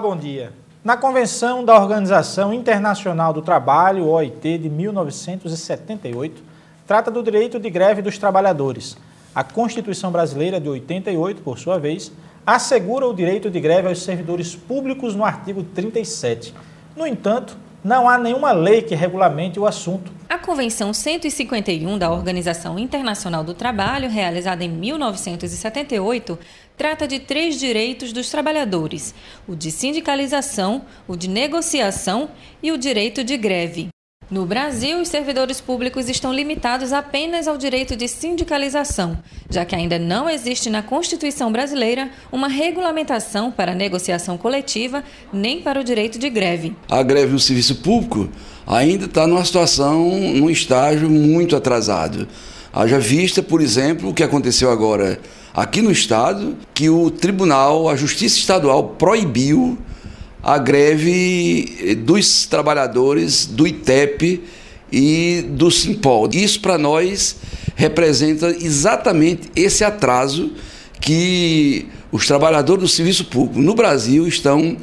bom dia. Na Convenção da Organização Internacional do Trabalho, OIT, de 1978, trata do direito de greve dos trabalhadores. A Constituição Brasileira de 88, por sua vez, assegura o direito de greve aos servidores públicos no artigo 37. No entanto, não há nenhuma lei que regulamente o assunto. A Convenção 151 da Organização Internacional do Trabalho, realizada em 1978, trata de 3 direitos dos trabalhadores: o de sindicalização, o de negociação e o direito de greve. No Brasil, os servidores públicos estão limitados apenas ao direito de sindicalização, já que ainda não existe na Constituição brasileira uma regulamentação para a negociação coletiva nem para o direito de greve. A greve no serviço público ainda está num estágio muito atrasado. Haja vista, por exemplo, o que aconteceu agora aqui no Estado, que o Tribunal, a Justiça Estadual proibiu a greve dos trabalhadores do ITEP e do Simpol. Isso para nós representa exatamente esse atraso que os trabalhadores do serviço público no Brasil estão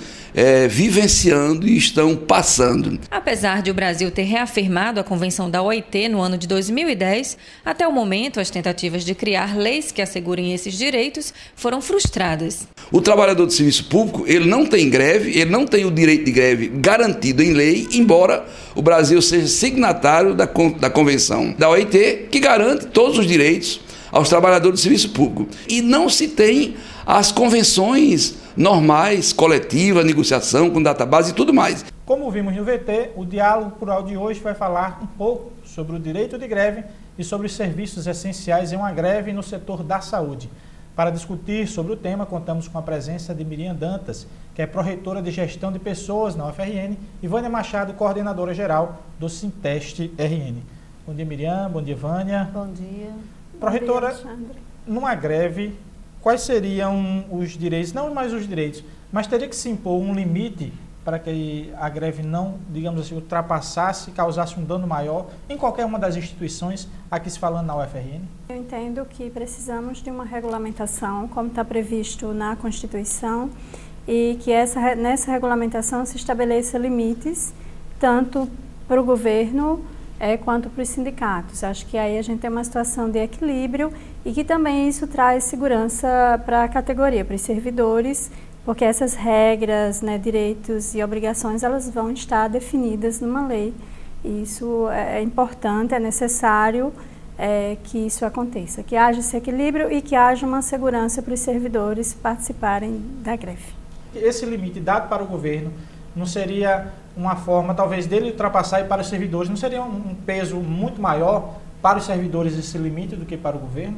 vivenciando e estão passando. Apesar de o Brasil ter reafirmado a Convenção da OIT no ano de 2010, até o momento as tentativas de criar leis que assegurem esses direitos foram frustradas. O trabalhador do serviço público, ele não tem greve, ele não tem o direito de greve garantido em lei, embora o Brasil seja signatário da Convenção da OIT, que garante todos os direitos aos trabalhadores do serviço público. E não se tem as convenções normais, coletivas, negociação com database e tudo mais. Como vimos no VT, o Diálogo Plural de hoje vai falar um pouco sobre o direito de greve e sobre os serviços essenciais em uma greve no setor da saúde. Para discutir sobre o tema, contamos com a presença de Miriam Dantas, que é pró-reitora de Gestão de Pessoas na UFRN, e Vânia Machado, coordenadora-geral do Sinteste RN. Bom dia, Miriam. Bom dia, Vânia. Bom dia. Pró-reitora, numa greve, quais seriam os direitos, não mais os direitos, mas teria que se impor um limite para que a greve não, digamos assim, ultrapassasse, causasse um dano maior em qualquer uma das instituições, aqui se falando na UFRN? Eu entendo que precisamos de uma regulamentação, como está previsto na Constituição, e que nessa regulamentação se estabeleça limites, tanto para o governo quanto para os sindicatos. Acho que aí a gente tem uma situação de equilíbrio e que também isso traz segurança para a categoria, para os servidores, porque essas regras, direitos e obrigações, elas vão estar definidas numa lei. E isso é importante, é necessário que isso aconteça, que haja esse equilíbrio e que haja uma segurança para os servidores participarem da greve. Esse limite dado para o governo não seria uma forma, talvez, dele ultrapassar e para os servidores, não seria um peso muito maior para os servidores esse limite do que para o governo?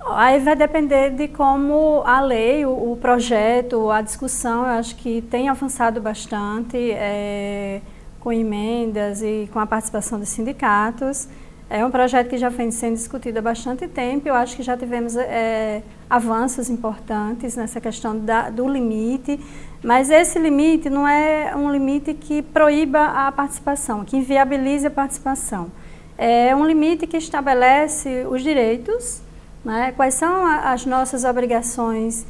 Aí vai depender de como a lei, o projeto, a discussão, eu acho que tem avançado bastante com emendas e com a participação dos sindicatos. É um projeto que já vem sendo discutido há bastante tempo. Eu acho que já tivemos avanços importantes nessa questão do limite, mas esse limite não é um limite que proíba a participação, que inviabilize a participação. É um limite que estabelece os direitos, quais são as nossas obrigações,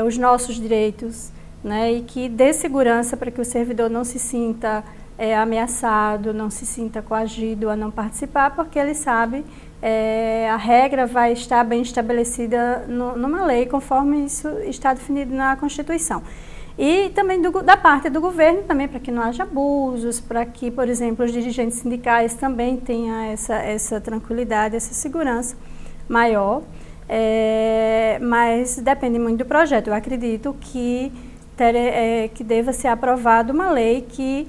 os nossos direitos, e que dê segurança para que o servidor não se sinta ameaçado, não se sinta coagido a não participar, porque ele sabe a regra vai estar bem estabelecida numa lei, conforme isso está definido na Constituição. E também da parte do governo, também para que não haja abusos, para que, por exemplo, os dirigentes sindicais também tenham essa tranquilidade, essa segurança maior, mas depende muito do projeto. Eu acredito que deva ser aprovada uma lei que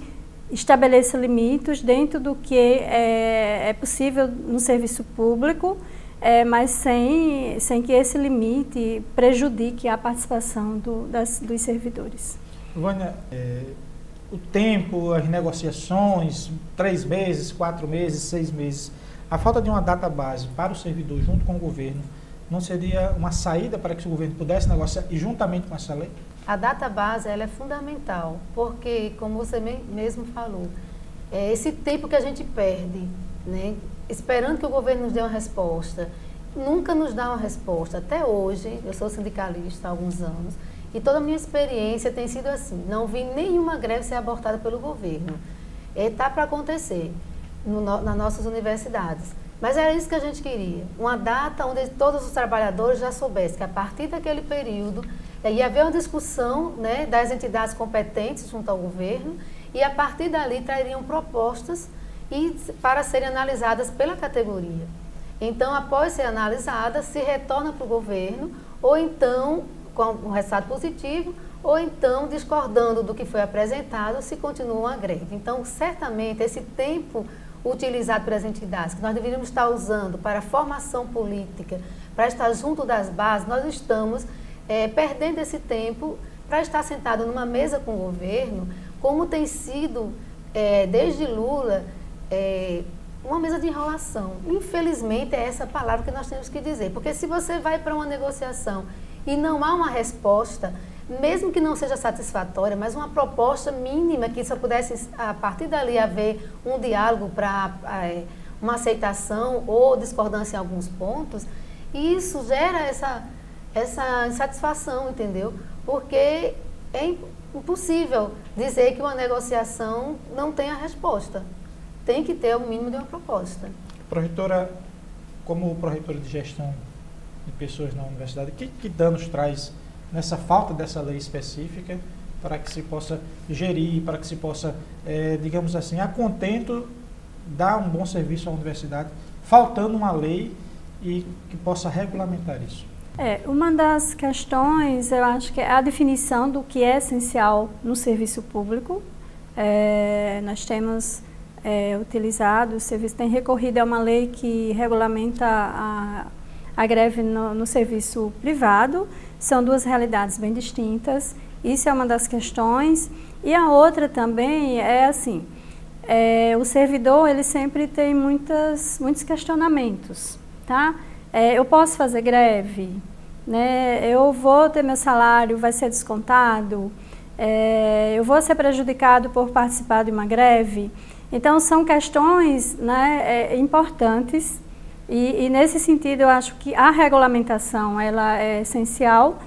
estabeleça limites dentro do que é possível no serviço público, mas sem que esse limite prejudique a participação dos servidores. Vânia, o tempo, as negociações, 3 meses, 4 meses, 6 meses, a falta de uma data base para o servidor junto com o governo não seria uma saída para que o governo pudesse negociar e juntamente com essa lei? A data base ela é fundamental, porque, como você mesmo falou, esse tempo que a gente perde, esperando que o governo nos dê uma resposta, nunca nos dá uma resposta. Até hoje, eu sou sindicalista há alguns anos, E toda a minha experiência tem sido assim, não vi nenhuma greve ser abortada pelo governo. Está para acontecer nas nossas universidades. Mas era isso que a gente queria, uma data onde todos os trabalhadores já soubessem que a partir daquele período ia haver uma discussão, né, das entidades competentes junto ao governo e a partir dali trariam propostas para serem analisadas pela categoria. Então, após ser analisada, se retorna para o governo, ou então com um resultado positivo, ou então discordando do que foi apresentado, se continua a greve. Então, certamente, esse tempo utilizado pelas entidades, que nós deveríamos estar usando para a formação política, para estar junto das bases, nós estamos perdendo esse tempo para estar sentado numa mesa com o governo, como tem sido, desde Lula, uma mesa de enrolação. Infelizmente, é essa palavra que nós temos que dizer, porque se você vai para uma negociação e não há uma resposta, mesmo que não seja satisfatória, mas uma proposta mínima que só pudesse, a partir dali, haver um diálogo para uma aceitação ou discordância em alguns pontos, isso gera essa insatisfação, entendeu? Porque é impossível dizer que uma negociação não tem a resposta. Tem que ter o mínimo de uma proposta. Pró-reitora, como pró-reitora de gestão de pessoas na universidade, que danos traz nessa falta dessa lei específica para que se possa gerir, para que se possa, digamos assim, a contento dar um bom serviço à universidade, faltando uma lei e que possa regulamentar isso? Uma das questões, eu acho que é a definição do que é essencial no serviço público. Nós temos utilizado, o serviço tem recorrido a uma lei que regulamenta a greve no serviço privado. São duas realidades bem distintas, isso é uma das questões. E a outra também é assim, o servidor ele sempre tem muitos questionamentos, tá? Eu posso fazer greve, né? Eu vou ter meu salário, vai ser descontado, eu vou ser prejudicado por participar de uma greve. Então são questões, né, importantes. E nesse sentido, eu acho que a regulamentação ela é essencial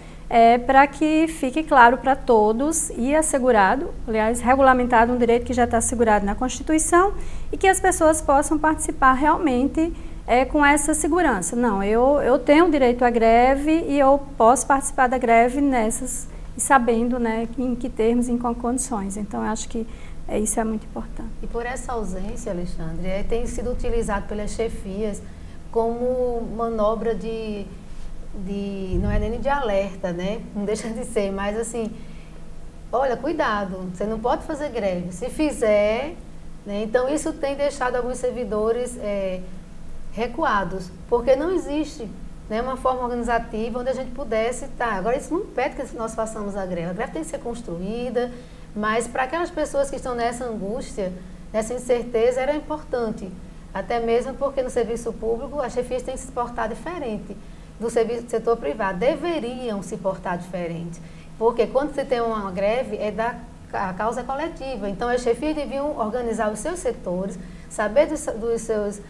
para que fique claro para todos e assegurado, aliás, regulamentado um direito que já está assegurado na Constituição e que as pessoas possam participar realmente com essa segurança. Não, eu tenho direito à greve e eu posso participar da greve sabendo, né, em que termos e em quais condições. Então, eu acho que isso é muito importante. E por essa ausência, Alexandre, tem sido utilizado pelas chefias como manobra não é nem de alerta, né? Não deixa de ser, mas assim, olha, cuidado, você não pode fazer greve. Se fizer, né? Então isso tem deixado alguns servidores recuados, porque não existe, né, uma forma organizativa onde a gente pudesse estar. Agora, isso não impede que nós façamos a greve tem que ser construída, mas para aquelas pessoas que estão nessa angústia, nessa incerteza, era importante. Até mesmo porque no serviço público as chefias têm que se portar diferente do setor privado. Deveriam se portar diferente. Porque quando você tem uma greve, a causa é coletiva. Então as chefias deviam organizar os seus setores, saber dos seus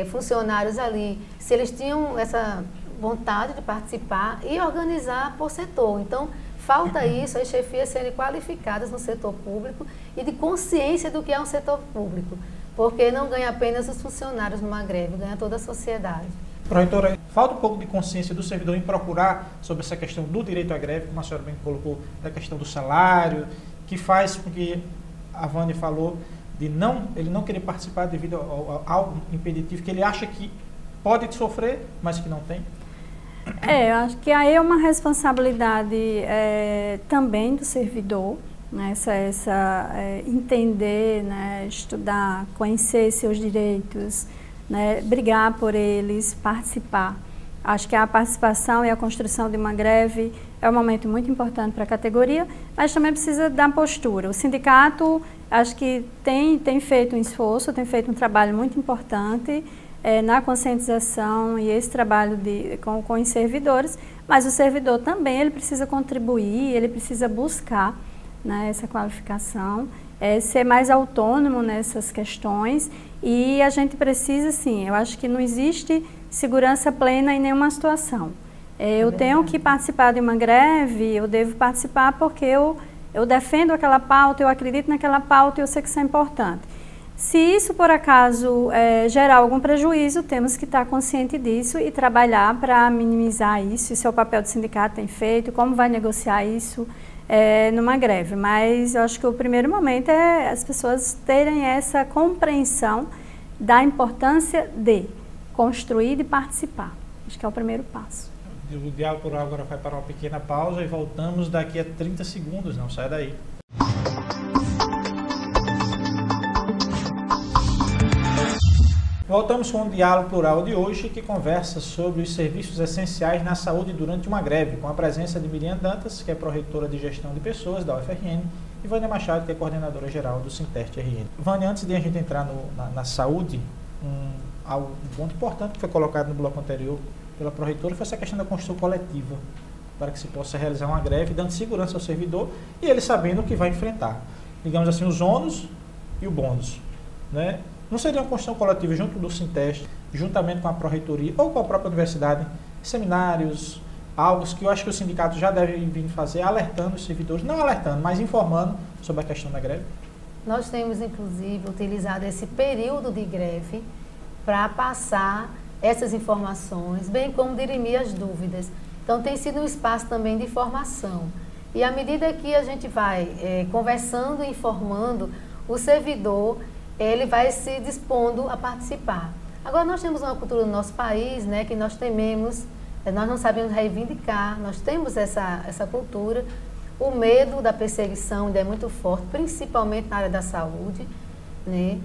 funcionários ali, se eles tinham essa vontade de participar e organizar por setor. Então falta isso, as chefias serem qualificadas no setor público e de consciência do que é um setor público. Porque não ganha apenas os funcionários numa greve, ganha toda a sociedade. Pró-reitora, falta um pouco de consciência do servidor em procurar sobre essa questão do direito à greve, como a senhora bem colocou, da questão do salário, que faz com que a Vânia falou de ele não querer participar devido ao impeditivo, que ele acha que pode sofrer, mas que não tem? Eu acho que aí é uma responsabilidade também do servidor, né, entender, né, estudar, conhecer seus direitos, né, brigar por eles, participar. Acho que a participação e a construção de uma greve é um momento muito importante para a categoria, mas também precisa da postura. O sindicato, acho que tem feito um esforço, tem feito um trabalho muito importante na conscientização e esse trabalho com os servidores, mas o servidor também ele precisa contribuir, ele precisa buscar, né, essa qualificação, ser mais autônomo nessas questões e a gente precisa, sim, eu acho que não existe segurança plena em nenhuma situação. Eu tenho que participar de uma greve, eu devo participar porque eu defendo aquela pauta, eu acredito naquela pauta e eu sei que isso é importante. Se isso, por acaso, gerar algum prejuízo, temos que estar consciente disso e trabalhar para minimizar isso. Esse é o papel do sindicato, tem feito, como vai negociar isso numa greve. Mas eu acho que o primeiro momento é as pessoas terem essa compreensão da importância de construir e de participar. Acho que é o primeiro passo. O Diálogo Plural agora vai para uma pequena pausa e voltamos daqui a 30 segundos, não sai daí. Voltamos com o Diálogo Plural de hoje, que conversa sobre os serviços essenciais na saúde durante uma greve, com a presença de Miriam Dantas, que é pró-reitora de Gestão de Pessoas da UFRN, e Vânia Machado, que é coordenadora geral do Sinteste-RN. Vânia, antes de a gente entrar na saúde, algo muito importante que foi colocado no bloco anterior pela pró-reitora foi essa questão da construção coletiva, para que se possa realizar uma greve, dando segurança ao servidor e ele sabendo o que vai enfrentar. Digamos assim, os ônus e o bônus, né? Não seria uma construção coletiva junto do Sinteste, juntamente com a pró-reitoria ou com a própria universidade, seminários, algo que eu acho que o sindicato já deve vir fazer, alertando os servidores, não alertando, mas informando sobre a questão da greve? Nós temos, inclusive, utilizado esse período de greve para passar essas informações, bem como dirimir as dúvidas. Então, tem sido um espaço também de formação. E à medida que a gente vai conversando e informando, o servidor ele vai se dispondo a participar. Agora, nós temos uma cultura no nosso país, né, que nós tememos, nós não sabemos reivindicar, nós temos essa cultura. O medo da perseguição ainda é muito forte, principalmente na área da saúde, né?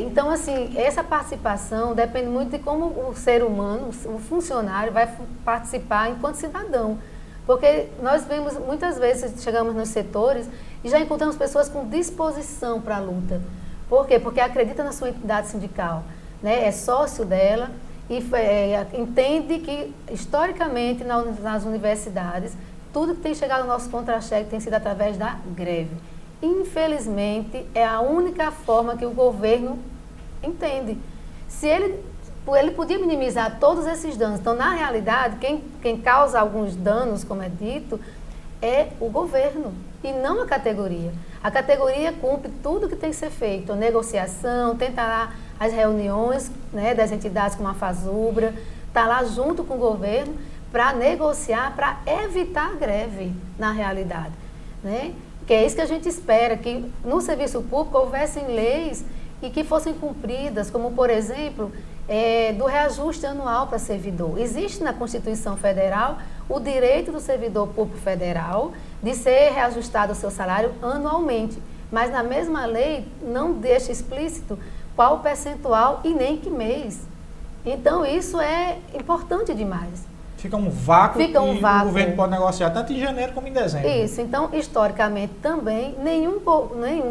Então, assim, essa participação depende muito de como o ser humano, o funcionário, vai participar enquanto cidadão. Porque nós vemos, muitas vezes, chegamos nos setores e já encontramos pessoas com disposição para a luta. Por quê? Porque acredita na sua entidade sindical, né? É sócio dela e entende que, historicamente, nas universidades, tudo que tem chegado ao nosso contra-cheque tem sido através da greve. Infelizmente, é a única forma que o governo entende. Se ele podia minimizar todos esses danos. Então, na realidade, quem causa alguns danos, como é dito, é o governo e não a categoria. A categoria cumpre tudo que tem que ser feito, a negociação, tenta lá as reuniões, né, das entidades como a FASUBRA, está lá junto com o governo para negociar, para evitar a greve, na realidade, né? Que é isso que a gente espera, que no serviço público houvessem leis e que fossem cumpridas, como, por exemplo, do reajuste anual para servidor. Existe na Constituição Federal o direito do servidor público federal de ser reajustado o seu salário anualmente, mas na mesma lei não deixa explícito qual o percentual e nem que mês. Então, isso é importante demais. Fica um vácuo e o governo pode negociar tanto em janeiro como em dezembro. Isso. Então, historicamente também, nenhum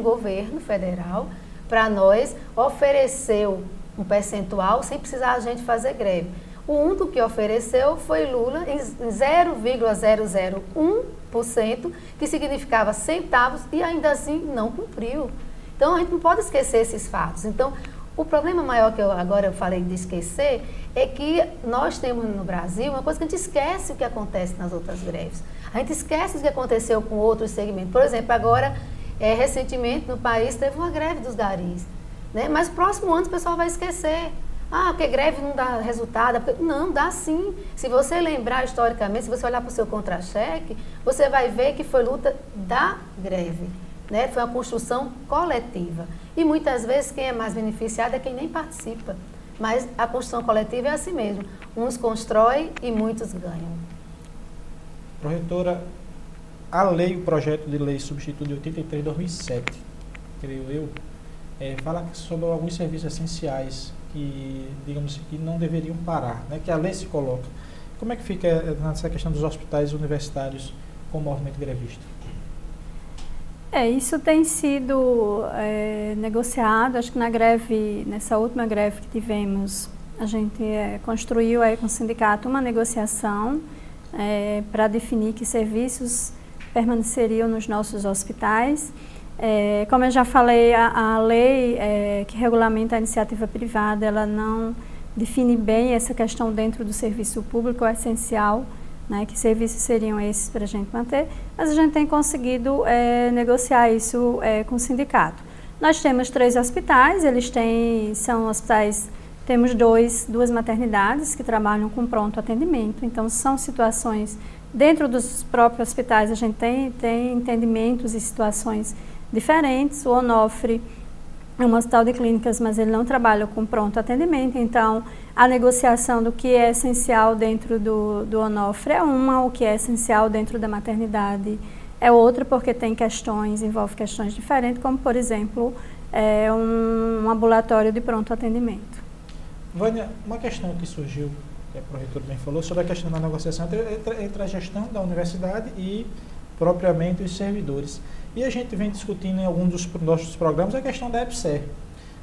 governo federal, para nós, ofereceu um percentual sem precisar a gente fazer greve. O único que ofereceu foi Lula em 0,001%, que significava centavos, e ainda assim não cumpriu. Então, a gente não pode esquecer esses fatos. Então, o problema maior que eu falei de esquecer é que nós temos no Brasil uma coisa que a gente esquece o que acontece nas outras greves. A gente esquece o que aconteceu com outros segmentos. Por exemplo, agora, recentemente no país teve uma greve dos garis, né? Mas no próximo ano o pessoal vai esquecer. Porque greve não dá resultado. Não, dá sim. Se você lembrar historicamente, se você olhar para o seu contra-cheque, você vai ver que foi luta da greve, né? Foi uma construção coletiva. E muitas vezes quem é mais beneficiado é quem nem participa. Mas a construção coletiva é assim mesmo. Uns constroem e muitos ganham. Pró-reitora, o projeto de lei substituto de 83 de 2007, creio eu, fala sobre alguns serviços essenciais que, digamos, que não deveriam parar, né, que a lei se coloca. Como é que fica nessa questão dos hospitais universitários com o movimento grevista? Isso tem sido negociado. Acho que nessa última greve que tivemos, a gente construiu aí com o sindicato uma negociação para definir que serviços permaneceriam nos nossos hospitais. Como eu já falei, a lei que regulamenta a iniciativa privada, ela não definir bem essa questão dentro do serviço público, é essencial, né, que serviços seriam esses para a gente manter, mas a gente tem conseguido negociar isso com o sindicato. Nós temos 3 hospitais, são hospitais, temos duas maternidades que trabalham com pronto atendimento, então são situações, dentro dos próprios hospitais a gente tem entendimentos e situações diferentes. O Onofre é um hospital de clínicas, mas ele não trabalha com pronto atendimento, então a negociação do que é essencial dentro do Onofre é uma, o que é essencial dentro da maternidade é outra, porque envolve questões diferentes, como por exemplo um ambulatório de pronto atendimento. Vânia, uma questão que surgiu, que a pró-reitora bem falou, sobre a questão da negociação entre a gestão da universidade e propriamente os servidores. E a gente vem discutindo em algum dos nossos programas a questão da EPSER.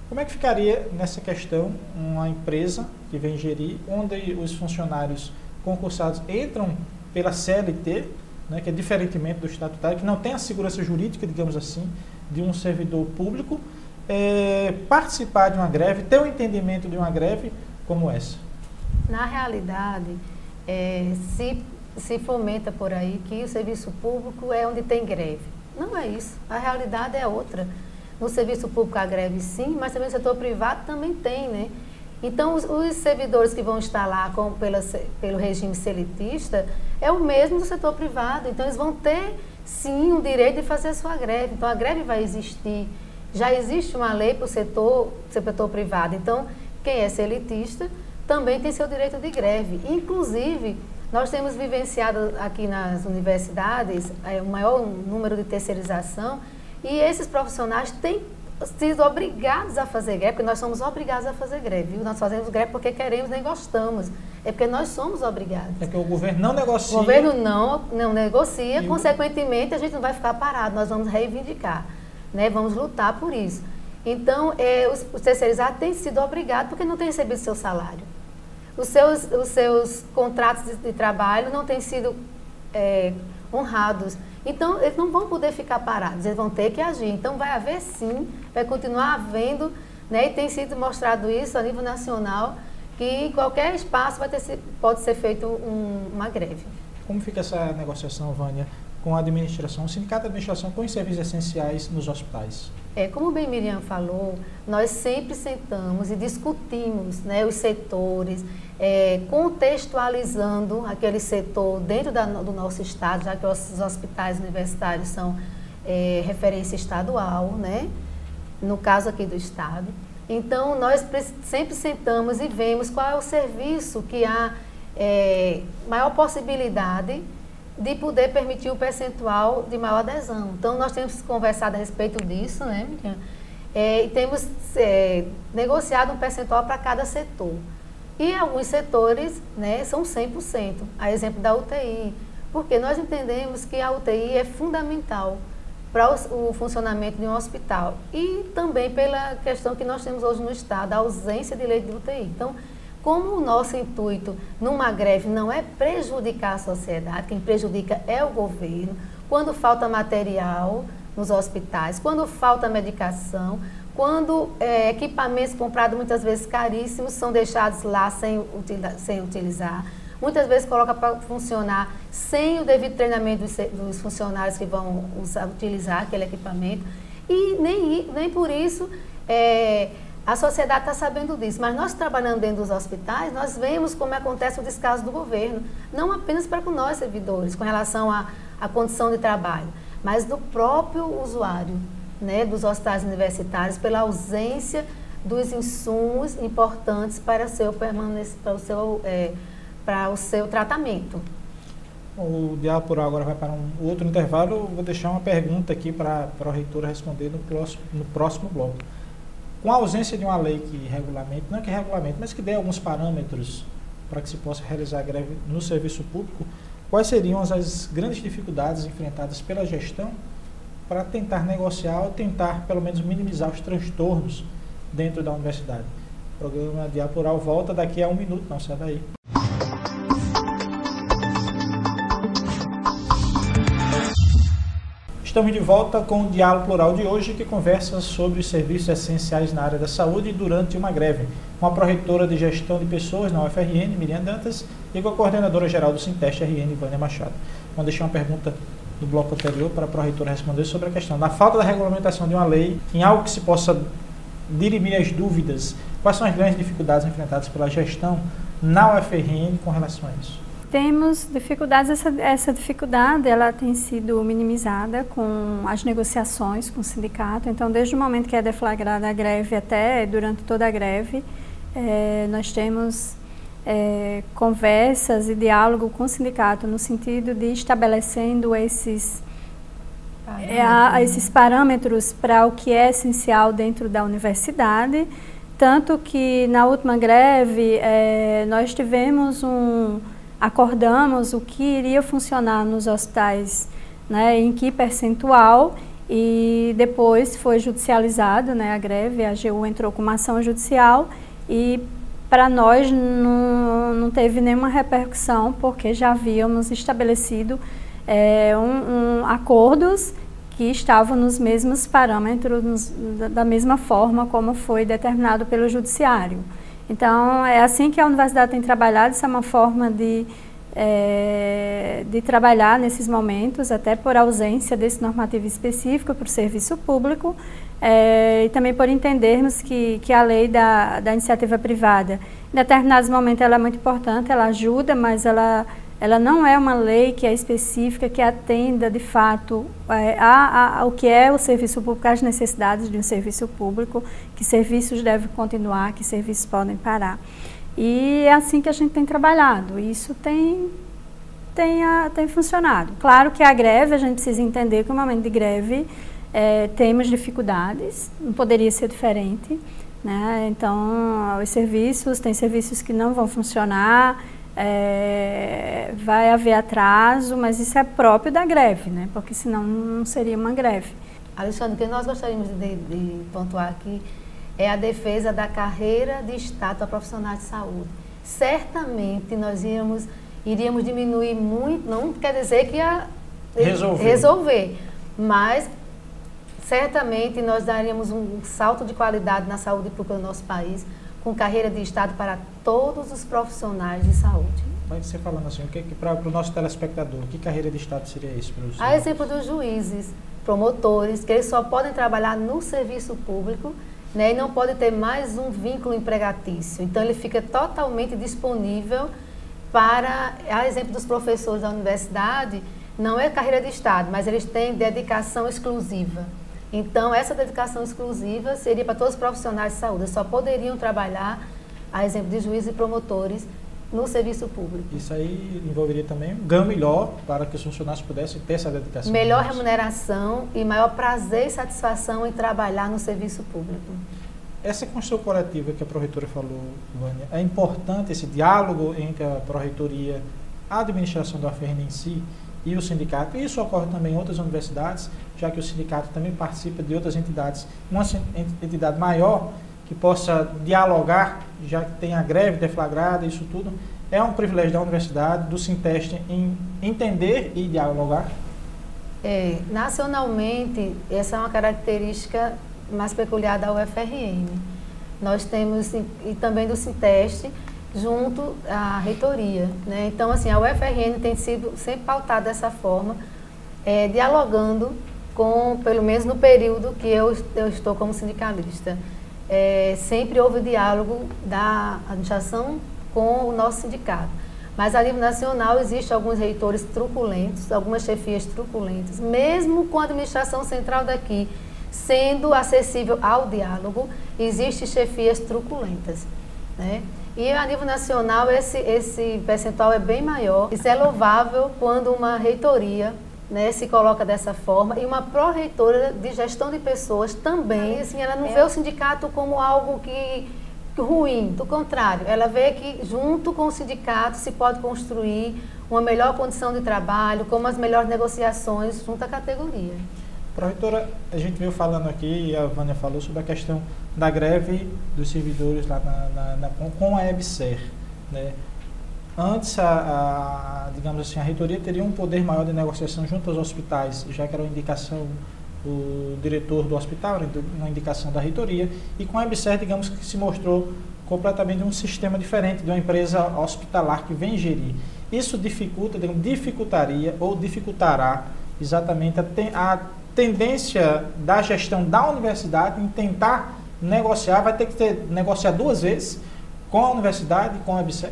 Como é que ficaria nessa questão uma empresa que vem gerir, onde os funcionários concursados entram pela CLT, né, que é diferentemente do estatutário, que não tem a segurança jurídica, digamos assim, de um servidor público, participar de uma greve, ter um entendimento de uma greve como essa? Na realidade, se fomenta por aí que o serviço público é onde tem greve. Não é isso. A realidade é outra. No serviço público a greve sim, mas também no setor privado também tem, né? Então, os servidores que vão estar lá pelo regime selitista é o mesmo do setor privado. Então, eles vão ter, sim, o direito de fazer a sua greve. Então, a greve vai existir. Já existe uma lei para o setor privado. Então, quem é selitista também tem seu direito de greve. Inclusive, nós temos vivenciado aqui nas universidades o maior número de terceirização e esses profissionais têm sido obrigados a fazer greve, porque nós somos obrigados a fazer greve. Viu? Nós fazemos greve porque queremos, nem gostamos. É porque nós somos obrigados. É que o governo não negocia. O governo não negocia, consequentemente a gente não vai ficar parado, nós vamos reivindicar, né? Vamos lutar por isso. Então, os terceirizados têm sido obrigados porque não têm recebido seu salário. Os seus contratos de trabalho não têm sido honrados. Então, eles não vão poder ficar parados, eles vão ter que agir. Então, vai haver sim, vai continuar havendo, né, e tem sido mostrado isso a nível nacional, que em qualquer espaço pode ser feito uma greve. Como fica essa negociação, Vânia, com a administração, o sindicato de administração com os serviços essenciais nos hospitais? Como bem Miriam falou, nós sempre sentamos e discutimos, né, os setores, contextualizando aquele setor dentro do nosso estado, já que os hospitais universitários são referência estadual, né, no caso aqui do estado. Então, nós sempre sentamos e vemos qual é o serviço que há maior possibilidade de poder permitir o percentual de maior adesão. Então, nós temos conversado a respeito disso, né, Miriam? E temos negociado um percentual para cada setor. E alguns setores, né, são 100%, a exemplo da UTI, porque nós entendemos que a UTI é fundamental para o funcionamento de um hospital e também pela questão que nós temos hoje no Estado, a ausência de leite de UTI. Então, como o nosso intuito numa greve não é prejudicar a sociedade, quem prejudica é o governo, quando falta material nos hospitais, quando falta medicação, quando equipamentos comprados muitas vezes caríssimos são deixados lá sem utilizar, muitas vezes coloca para funcionar sem o devido treinamento dos funcionários que vão utilizar aquele equipamento e nem por isso a sociedade está sabendo disso, mas nós trabalhando dentro dos hospitais, nós vemos como acontece o descaso do governo, não apenas para com nós servidores, com relação à condição de trabalho, mas do próprio usuário, né, dos hospitais universitários, pela ausência dos insumos importantes para o seu tratamento. O Diálogo Plural agora vai para um outro intervalo. Eu vou deixar uma pergunta aqui para a reitora responder no próximo bloco. Com a ausência de uma lei que regulamente, não é que regulamente, mas que dê alguns parâmetros para que se possa realizar greve no serviço público, quais seriam as grandes dificuldades enfrentadas pela gestão para tentar negociar ou tentar, pelo menos, minimizar os transtornos dentro da universidade? O programa Diálogo Plural volta daqui a 1 minuto, não sai daí. Estamos de volta com o Diálogo Plural de hoje, que conversa sobre os serviços essenciais na área da saúde durante uma greve, com a pró-reitora de Gestão de Pessoas na UFRN, Miriam Dantas, e com a coordenadora geral do Sinteste RN, Vânia Machado. Vamos deixar uma pergunta do bloco anterior para a pró-reitora responder sobre a questão da falta da regulamentação de uma lei em algo que se possa dirimir as dúvidas. Quais são as grandes dificuldades enfrentadas pela gestão na UFRN com relação a isso? Temos dificuldades, essa dificuldade ela tem sido minimizada com as negociações com o sindicato. Então, desde o momento que é deflagrada a greve até durante toda a greve, nós temos conversas e diálogo com o sindicato no sentido de estabelecendo esses parâmetros para o que é essencial dentro da universidade. Tanto que na última greve nós tivemos acordamos o que iria funcionar nos hospitais, né, em que percentual, e depois foi judicializado, né, a greve, a AGU entrou com uma ação judicial e para nós não teve nenhuma repercussão, porque já havíamos estabelecido acordos que estavam nos mesmos parâmetros, da mesma forma como foi determinado pelo judiciário. Então, é assim que a universidade tem trabalhado, isso é uma forma de trabalhar nesses momentos, até por ausência desse normativo específico para o serviço público, e também por entendermos que a lei da iniciativa privada, em determinados momentos, ela é muito importante, ela ajuda, mas ela não é uma lei que é específica, que atenda de fato ao que é o serviço público, às necessidades de um serviço público, que serviços devem continuar, que serviços podem parar. E é assim que a gente tem trabalhado, e isso tem funcionado. Claro que a greve, a gente precisa entender que no momento de greve temos dificuldades, não poderia ser diferente, né? Então, tem serviços que não vão funcionar, vai haver atraso, mas isso é próprio da greve, né? Porque senão não seria uma greve. Alexandre, o que nós gostaríamos de pontuar aqui é a defesa da carreira de estátua profissional de saúde. Certamente nós iríamos diminuir muito, não quer dizer que ia resolver, mas certamente nós daríamos um salto de qualidade na saúde pública do nosso país, com carreira de Estado para todos os profissionais de saúde. Pode ser falando assim, para o nosso telespectador, que carreira de Estado seria isso? A exemplo dos juízes, promotores, que eles só podem trabalhar no serviço público, né, e não pode ter mais um vínculo empregatício. Então, ele fica totalmente disponível para, a exemplo dos professores da universidade, não é carreira de Estado, mas eles têm dedicação exclusiva. Então, essa dedicação exclusiva seria para todos os profissionais de saúde. Eles só poderiam trabalhar, a exemplo de juízes e promotores, no serviço público. Isso aí envolveria também um ganho melhor para que os funcionários pudessem ter essa dedicação. Melhor remuneração e maior prazer e satisfação em trabalhar no serviço público. Essa construção coletiva que a pró-reitora falou, Vânia, é importante esse diálogo entre a pró-reitoria, a administração da UFRN em si e o sindicato. Isso ocorre também em outras universidades, já que o sindicato também participa de outras entidades. Uma entidade maior que possa dialogar, já que tem a greve deflagrada, isso tudo, é um privilégio da universidade, do Sinteste, em entender e dialogar? Nacionalmente, essa é uma característica mais peculiar da UFRN. Nós temos, e também do Sinteste, junto à reitoria, né? Então, assim, a UFRN tem sido sempre pautada dessa forma, dialogando com, pelo menos no período que eu estou como sindicalista. Sempre houve diálogo da administração com o nosso sindicato. Mas a nível nacional existem alguns reitores truculentos, algumas chefias truculentas, mesmo com a administração central daqui sendo acessível ao diálogo, existem chefias truculentas, né? E a nível nacional esse percentual é bem maior. Isso é louvável quando uma reitoria, né, se coloca dessa forma, e uma pró-reitora de gestão de pessoas também, assim, ela não vê o sindicato como algo ruim, do contrário, ela vê que junto com o sindicato se pode construir uma melhor condição de trabalho, como as melhores negociações junto à categoria. Pró-reitora, a gente veio falando aqui, e a Vânia falou sobre a questão da greve dos servidores lá com a EBSER, né? Antes, digamos assim, a reitoria teria um poder maior de negociação junto aos hospitais, já que era uma indicação do diretor do hospital, uma indicação da reitoria, e com a EBSER, digamos que se mostrou completamente um sistema diferente de uma empresa hospitalar que vem gerir. Isso dificultaria ou dificultará exatamente a tendência da gestão da universidade em tentar negociar, vai ter que negociar 2 vezes com a universidade e com a EBSER.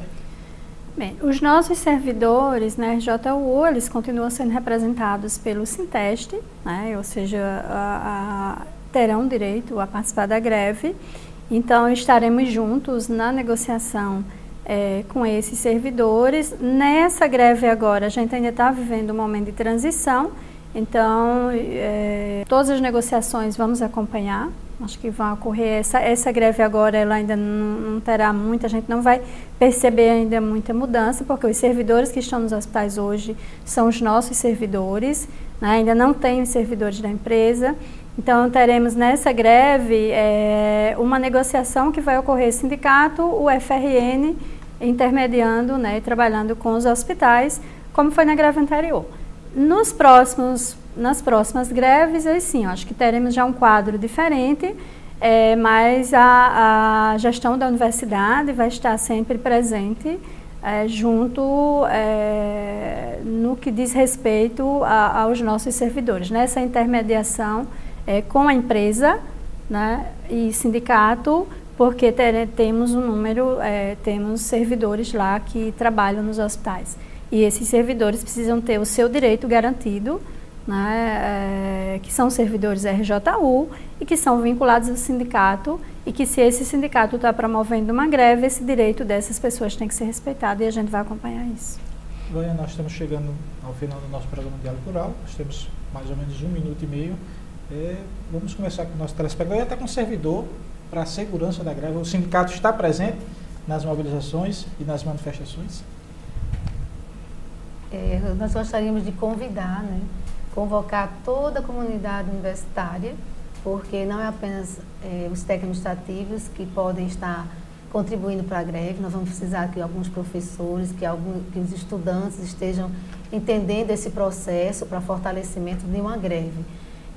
Bem, os nossos servidores na RJU, eles continuam sendo representados pelo Sinteste, né, ou seja, terão direito a participar da greve. Então, estaremos juntos na negociação com esses servidores. Nessa greve agora, a gente ainda está vivendo um momento de transição, então, todas as negociações vamos acompanhar. Acho que vai ocorrer, essa greve agora, ela ainda não terá muita, a gente não vai perceber ainda muita mudança, porque os servidores que estão nos hospitais hoje são os nossos servidores, né? Ainda não tem os servidores da empresa. Então, teremos nessa greve uma negociação que vai ocorrer sindicato, o FRN, intermediando, né, trabalhando com os hospitais, como foi na greve anterior. Nas próximas greves, sim, acho que teremos já um quadro diferente, mas a gestão da universidade vai estar sempre presente junto no que diz respeito aos nossos servidores. Nessa intermediação com a empresa, né, e sindicato, porque temos um número, temos servidores lá que trabalham nos hospitais. E esses servidores precisam ter o seu direito garantido, né, que são servidores RJU e que são vinculados ao sindicato, e que se esse sindicato está promovendo uma greve, esse direito dessas pessoas tem que ser respeitado, e a gente vai acompanhar isso. Vânia, nós estamos chegando ao final do nosso programa Diálogo Plural, nós temos mais ou menos 1 minuto e meio. Vamos começar com o nosso telespectador. Está com o servidor para a segurança da greve. O sindicato está presente nas mobilizações e nas manifestações? Nós gostaríamos de convidar, né, convocar toda a comunidade universitária, porque não é apenas os técnicos administrativos que podem estar contribuindo para a greve. Nós vamos precisar que alguns professores, que os estudantes estejam entendendo esse processo para fortalecimento de uma greve.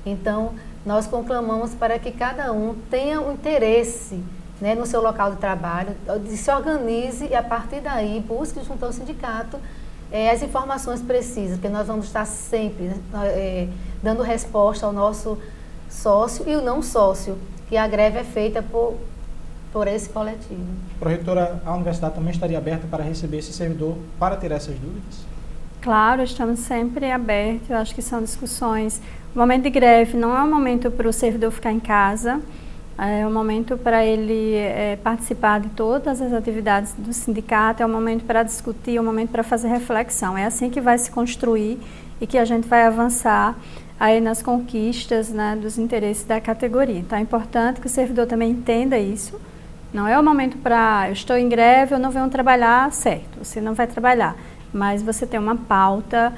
Então, nós conclamamos para que cada um tenha um interesse, né, no seu local de trabalho, se organize e, a partir daí, busque junto ao sindicato as informações precisas, porque nós vamos estar sempre dando resposta ao nosso sócio e o não sócio, que a greve é feita por esse coletivo. Pró-reitora, a universidade também estaria aberta para receber esse servidor para tirar essas dúvidas? Claro, estamos sempre abertos. Eu acho que são discussões. O momento de greve não é um momento para o servidor ficar em casa, é um momento para ele participar de todas as atividades do sindicato, é um momento para discutir, é um momento para fazer reflexão. É assim que vai se construir e que a gente vai avançar aí nas conquistas, né, dos interesses da categoria. Então é importante que o servidor também entenda isso. Não é o momento para, eu estou em greve, eu não venho trabalhar, certo, você não vai trabalhar, mas você tem uma pauta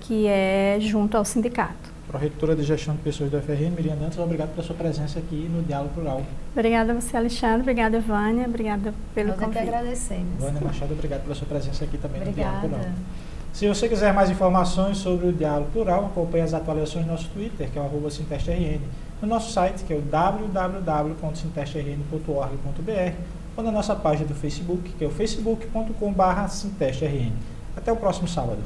que é junto ao sindicato. Pró-reitora de Gestão de Pessoas do FRN, Miriam Dantas, obrigado pela sua presença aqui no Diálogo Plural. Obrigada a você, Alexandre, obrigada, Vânia, obrigada pelo convite. Nós é que agradecemos. Vânia Machado, obrigado pela sua presença aqui também no Diálogo Plural. Se você quiser mais informações sobre o Diálogo Plural, acompanhe as atualizações no nosso Twitter, que é o @SintesteRN, no nosso site, que é o www.sintesteRN.org.br, ou na nossa página do Facebook, que é o facebook.com/SintesteRN. Até o próximo sábado.